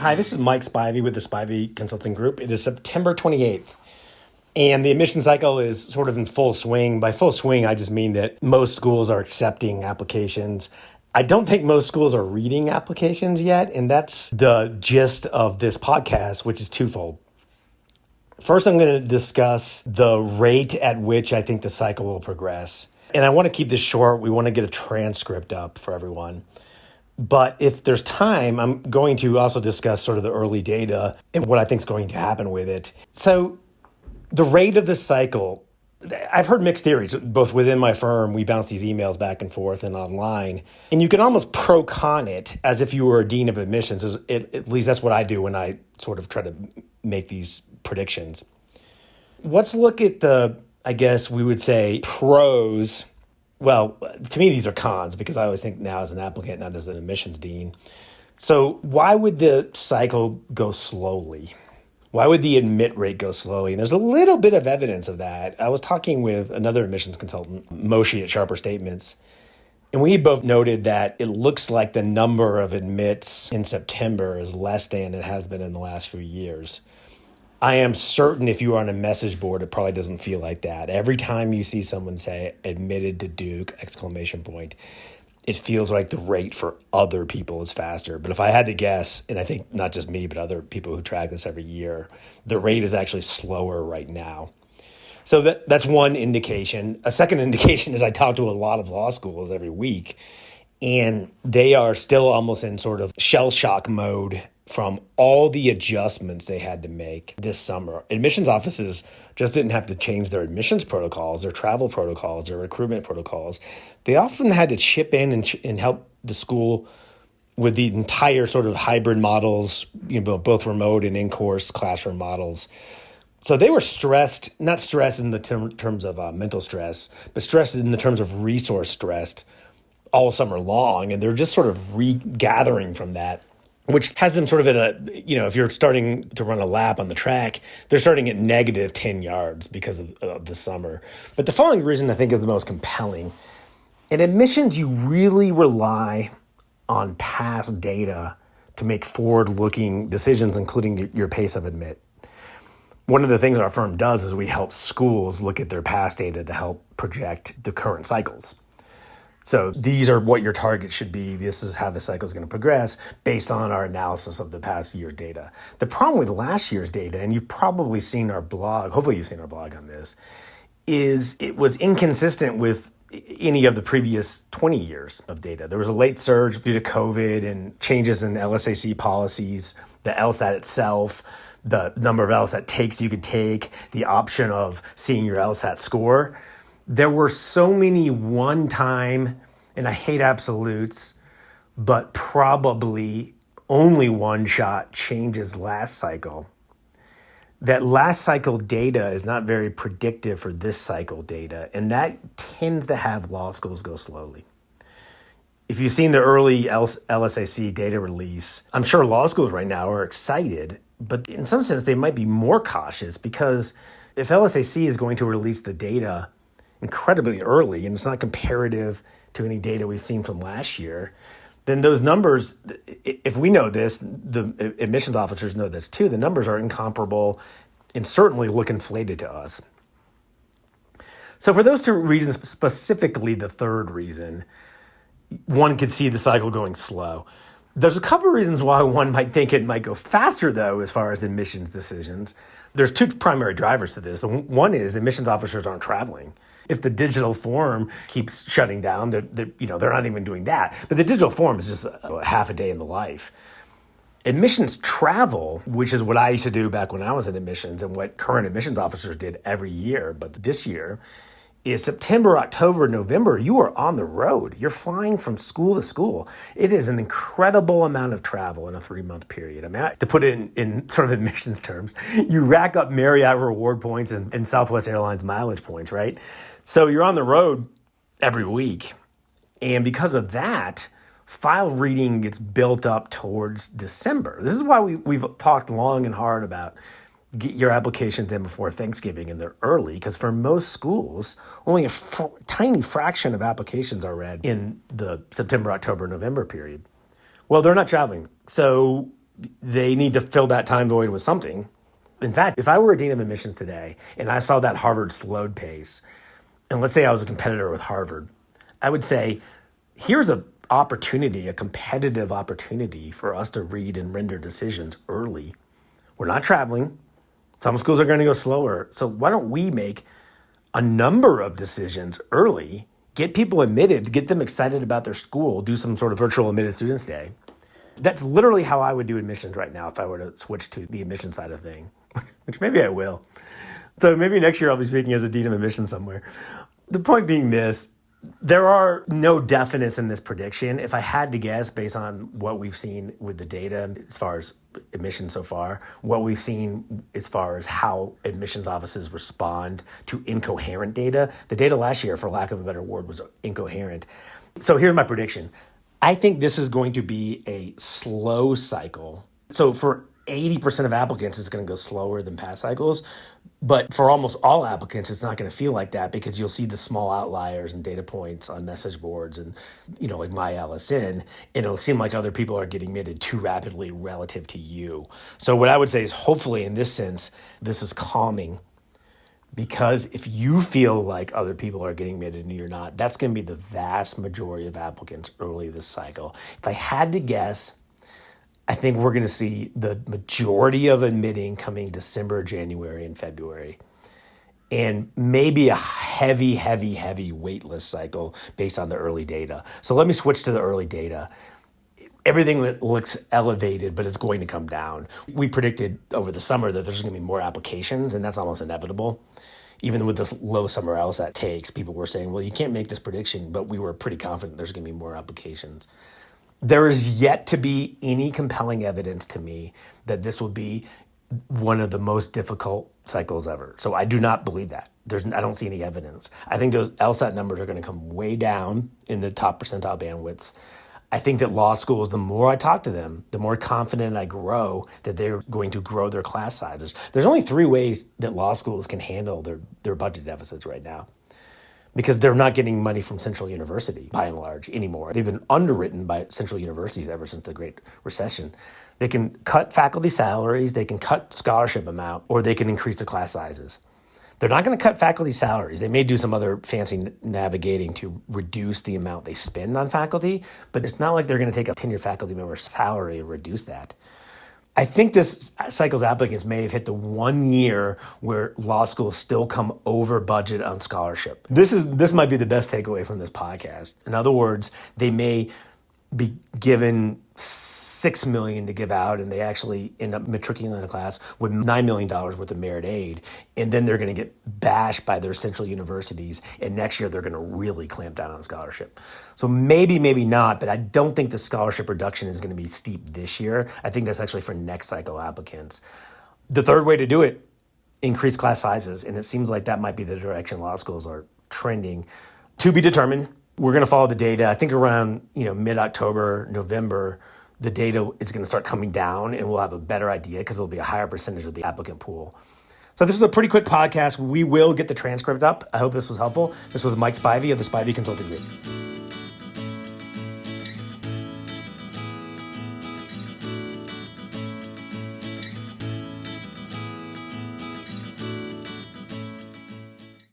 Hi, this is Mike Spivey with the Spivey Consulting Group. It is September 28th, and the admission cycle is sort of in full swing. By full swing, I just mean that most schools are accepting applications. I don't think most schools are reading applications yet, and that's the gist of this podcast, which is twofold. First, I'm going to discuss the rate at which I think the cycle will progress. And I want to keep this short. We want to get a transcript up for everyone. But if there's time, I'm going to also discuss sort of the early data and what I think is going to happen with it. So the rate of the cycle, I've heard mixed theories, both within my firm. We bounce these emails back and forth and online. And you can almost pro-con it as if you were a dean of admissions. At least that's what I do when I sort of try to make these predictions. Let's look at the, I guess we would say, pros. Well, to me, these are cons because I always think now as an applicant, not as an admissions dean. So why would the cycle go slowly? Why would the admit rate go slowly? And there's a little bit of evidence of that. I was talking with another admissions consultant, Moshe at Sharper Statements, and we both noted that it looks like the number of admits in September is less than it has been in the last few years. I am certain if you are on a message board, it probably doesn't feel like that. Every time you see someone say admitted to Duke, ! It feels like the rate for other people is faster. But if I had to guess, and I think not just me, but other people who track this every year, the rate is actually slower right now. So that's one indication. A second indication is I talk to a lot of law schools every week, and they are still almost in sort of shell shock mode from all the adjustments they had to make this summer. Admissions offices just didn't have to change their admissions protocols, their travel protocols, their recruitment protocols. They often had to chip in and help the school with the entire sort of hybrid models, both remote and in-course classroom models. So they were stressed, not stressed in the terms of mental stress, but stressed in the terms of resource stressed all summer long. And they're just sort of regathering from that, which has them sort of at if you're starting to run a lap on the track, they're starting at negative 10 yards because of the summer. But the following reason I think is the most compelling. In admissions, you really rely on past data to make forward-looking decisions, including your pace of admit. One of the things our firm does is we help schools look at their past data to help project the current cycles. So these are what your target should be. This is how the cycle is going to progress based on our analysis of the past year's data. The problem with last year's data, and you've probably seen our blog, hopefully you've seen our blog on this, is it was inconsistent with any of the previous 20 years of data. There was a late surge due to COVID and changes in LSAC policies, the LSAT itself, the number of LSAT takes you could take, the option of seeing your LSAT score. There were so many one-time, and I hate absolutes, but probably only one-shot changes last cycle. That last cycle data is not very predictive for this cycle data, and that tends to have law schools go slowly. If you've seen the early LSAC data release, I'm sure law schools right now are excited, but in some sense they might be more cautious because if LSAC is going to release the data incredibly early, and it's not comparative to any data we've seen from last year, then those numbers, if we know this, the admissions officers know this too, the numbers are incomparable and certainly look inflated to us. So for those two reasons, specifically the third reason, one could see the cycle going slow. There's a couple of reasons why one might think it might go faster, though, as far as admissions decisions. There's two primary drivers to this. One is admissions officers aren't traveling. If the digital form keeps shutting down, they're not even doing that. But the digital form is just half a day in the life. Admissions travel, which is what I used to do back when I was in admissions and what current admissions officers did every year, but this year, is September, October, November, you are on the road. You're flying from school to school. It is an incredible amount of travel in a 3-month period. I mean, to put it in sort of admissions terms, you rack up Marriott reward points and Southwest Airlines mileage points, right? So you're on the road every week. And because of that, file reading gets built up towards December. This is why we've talked long and hard about get your applications in before Thanksgiving, and they're early because for most schools, only a tiny fraction of applications are read in the September, October, November period. Well, they're not traveling. So They need to fill that time void with something. In fact, if I were a dean of admissions today and I saw that Harvard slowed pace, and let's say I was a competitor with Harvard, I would say, here's a opportunity, a competitive opportunity for us to read and render decisions early. We're not traveling. Some schools are going to go slower. So why don't we make a number of decisions early, get people admitted, get them excited about their school, do some sort of virtual admitted students day. That's literally how I would do admissions right now if I were to switch to the admission side of thing, which maybe I will. So maybe next year I'll be speaking as a dean of admissions somewhere. The point being this, there are no definites in this prediction. If I had to guess based on what we've seen with the data as far as admissions so far, what we've seen as far as how admissions offices respond to incoherent data, the data last year, for lack of a better word, was incoherent. So here's my prediction. I think this is going to be a slow cycle. So for 80% of applicants, it's going to go slower than past cycles. But for almost all applicants, it's not going to feel like that because you'll see the small outliers and data points on message boards and, like my LSN, and it'll seem like other people are getting admitted too rapidly relative to you. So what I would say is hopefully in this sense, this is calming, because if you feel like other people are getting admitted and you're not, that's going to be the vast majority of applicants early this cycle. If I had to guess, I think we're going to see the majority of admitting coming December, January, and February, and maybe a heavy waitlist cycle based on the early data. So let me switch to the early data. Everything that looks elevated, but it's going to come down. We predicted over the summer that there's going to be more applications, and that's almost inevitable. Even with this low summer LSAT takes, people were saying, well, you can't make this prediction, but we were pretty confident there's going to be more applications. There is yet to be any compelling evidence to me that this will be one of the most difficult cycles ever. So I do not believe that. I don't see any evidence. I think those LSAT numbers are going to come way down in the top percentile bandwidths. I think that law schools, the more I talk to them, the more confident I grow that they're going to grow their class sizes. There's only 3 ways that law schools can handle their budget deficits right now, because they're not getting money from Central University, by and large, anymore. They've been underwritten by Central Universities ever since the Great Recession. They can cut faculty salaries, they can cut scholarship amount, or they can increase the class sizes. They're not going to cut faculty salaries. They may do some other fancy navigating to reduce the amount they spend on faculty, but it's not like they're going to take a tenured faculty member's salary and reduce that. I think this cycle's applicants may have hit the 1 year where law schools still come over budget on scholarship. This might be the best takeaway from this podcast. In other words, they may be given $6 million to give out, and they actually end up matriculating a class with $9 million worth of merit aid, and then they're going to get bashed by their central universities, and next year they're going to really clamp down on scholarship. So maybe not, but I don't think the scholarship reduction is going to be steep this year. I think that's actually for next cycle applicants. The third way to do it, increase class sizes, and it seems like that might be the direction law schools are trending. To be determined. We're going to follow the data. I think around mid-October, November, the data is going to start coming down, and we'll have a better idea because it'll be a higher percentage of the applicant pool. So this is a pretty quick podcast. We will get the transcript up. I hope this was helpful. This was Mike Spivey of the Spivey Consulting Group.